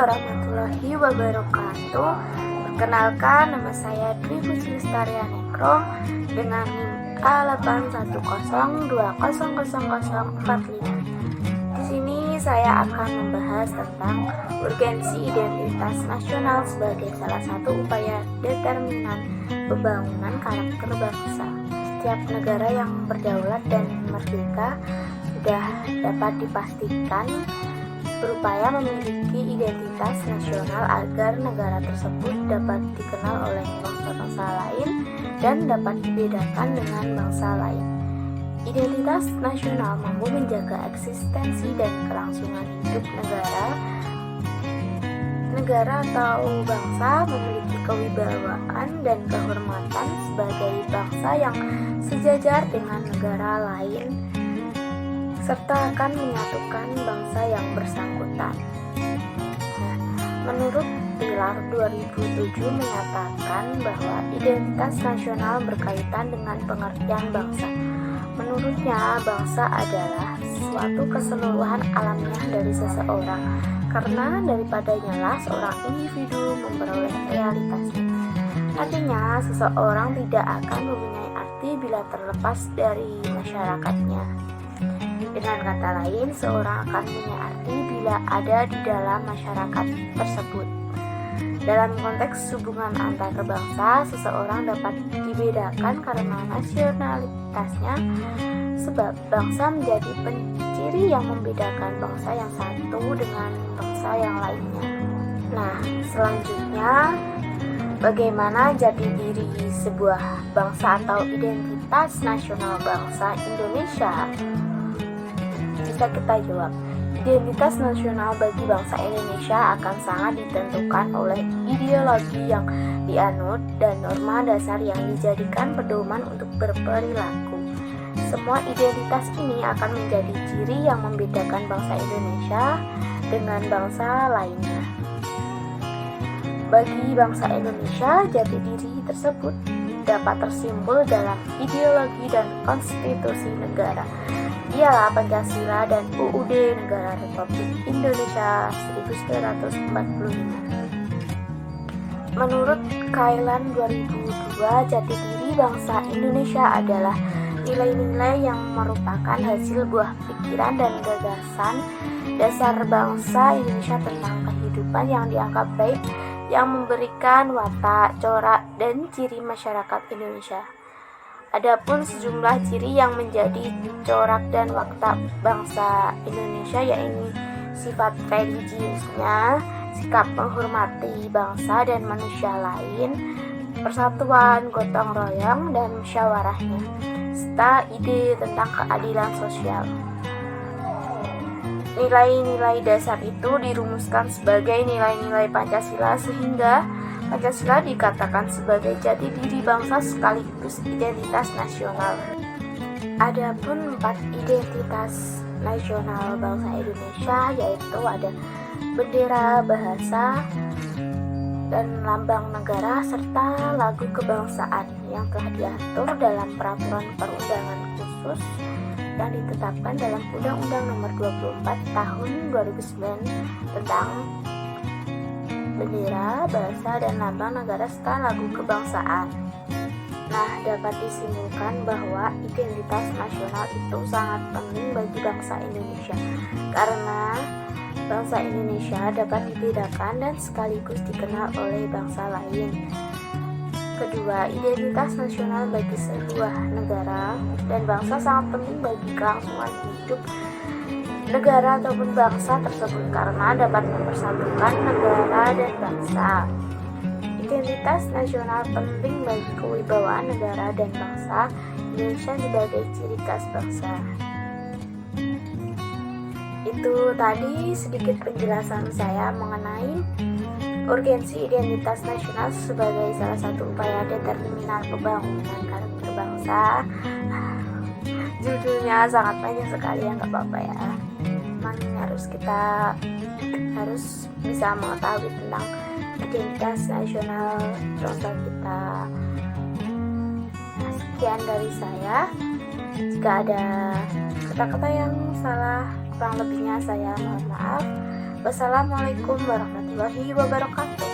warahmatullahi wabarakatuh. Perkenalkan, nama saya Dwi Puji Lestarianingrum dengan NIM A8102000045. Di sini saya akan membahas tentang urgensi identitas nasional sebagai salah satu upaya determinan pembangunan karakter bangsa. Setiap negara yang berdaulat dan merdeka sudah dapat dipastikan berupaya memiliki identitas nasional agar negara tersebut dapat dikenal oleh bangsa-bangsa lain dan dapat dibedakan dengan bangsa lain. Identitas nasional mampu menjaga eksistensi dan kelangsungan hidup negara atau bangsa, memiliki kewibawaan dan kehormatan sebagai bangsa yang sejajar dengan negara lain, serta akan menyatukan bangsa yang bersangkutan. Menurut Pilar 2007 menyatakan bahwa identitas nasional berkaitan dengan pengertian bangsa. Menurutnya, bangsa adalah suatu keseluruhan alamiah dari seseorang, karena daripadanya lah seorang individu memperoleh realitasnya. Artinya, seseorang tidak akan mempunyai arti bila terlepas dari masyarakatnya. Dengan kata lain, seorang akan punya arti bila ada di dalam masyarakat tersebut. Dalam konteks hubungan antar bangsa, seseorang dapat dibedakan karena nasionalitasnya, sebab bangsa menjadi penciri yang membedakan bangsa yang satu dengan bangsa yang lainnya. Nah, selanjutnya, bagaimana jati diri sebuah bangsa atau identitas nasional bangsa Indonesia? Bisa kita jawab, identitas nasional bagi bangsa Indonesia akan sangat ditentukan oleh ideologi yang dianut dan norma dasar yang dijadikan pedoman untuk berperilaku. Semua identitas ini akan menjadi ciri yang membedakan bangsa Indonesia dengan bangsa lainnya. Bagi bangsa Indonesia, jati diri tersebut dapat tersimpul dalam ideologi dan konstitusi negara. Ialah Pancasila dan UUD Negara Republik Indonesia 1945. Menurut Kailan 2002, jati diri bangsa Indonesia adalah nilai-nilai yang merupakan hasil buah pikiran dan gagasan dasar bangsa Indonesia tentang kehidupan yang dianggap baik, yang memberikan watak, corak, dan ciri masyarakat Indonesia. Adapun sejumlah ciri yang menjadi corak dan watak bangsa Indonesia, yaitu sifat religiusnya, sikap menghormati bangsa dan manusia lain, persatuan, gotong royong, dan musyawarahnya, serta ide tentang keadilan sosial. Nilai-nilai dasar itu dirumuskan sebagai nilai-nilai Pancasila, sehingga Pancasila dikatakan sebagai jati diri bangsa sekaligus identitas nasional. Adapun 4 identitas nasional bangsa Indonesia, yaitu ada bendera, bahasa, dan lambang negara, serta lagu kebangsaan yang telah diatur dalam peraturan perundangan khusus yang ditetapkan dalam Undang-Undang Nomor 24 Tahun 2009 tentang bendera, bahasa, dan lambang negara serta lagu kebangsaan. Nah, dapat disimpulkan bahwa identitas nasional itu sangat penting bagi bangsa Indonesia, karena bangsa Indonesia dapat dibedakan dan sekaligus dikenal oleh bangsa lain. Kedua, identitas nasional bagi sebuah negara dan bangsa sangat penting bagi kelangsungan hidup negara ataupun bangsa tersebut, karena dapat mempersatukan negara dan bangsa. Identitas nasional penting bagi kewibawaan negara dan bangsa Indonesia sebagai ciri khas bangsa. Itu tadi sedikit penjelasan saya mengenai urgensi identitas nasional sebagai salah satu upaya determinan pembangunan karakter bangsa. Judulnya sangat panjang sekali, ya nggak apa-apa ya. Kita harus bisa mengetahui tentang identitas nasional bangsa kita. Nah, sekian dari saya. Jika ada kata-kata yang salah, kurang lebihnya saya mohon maaf. Wassalamualaikum warahmatullahi wabarakatuh.